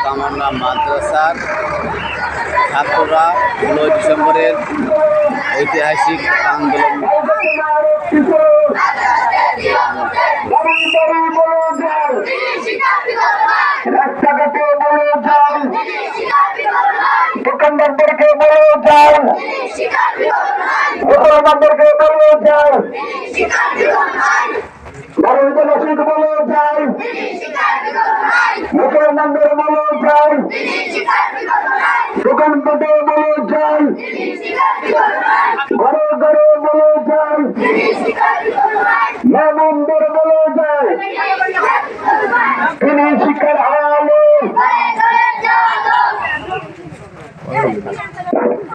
তামান্না মাদ্রাসার ছাত্ররা 9 ডিসেম্বরের ঐতিহাসিক আন্দোলন রাস্তাঘাটে বলে যান, দোকানদারদেরকে বলে যান, মুসলমানদেরকে বলে যান, ভারতবাসীকে বলে যান, মুসলমানদের বলে যান, দোকানপাটে বলে যান, ঘরে ঘরে বলে যান, মেহমানদের বলে যান, তিনি শিক্ষার আলো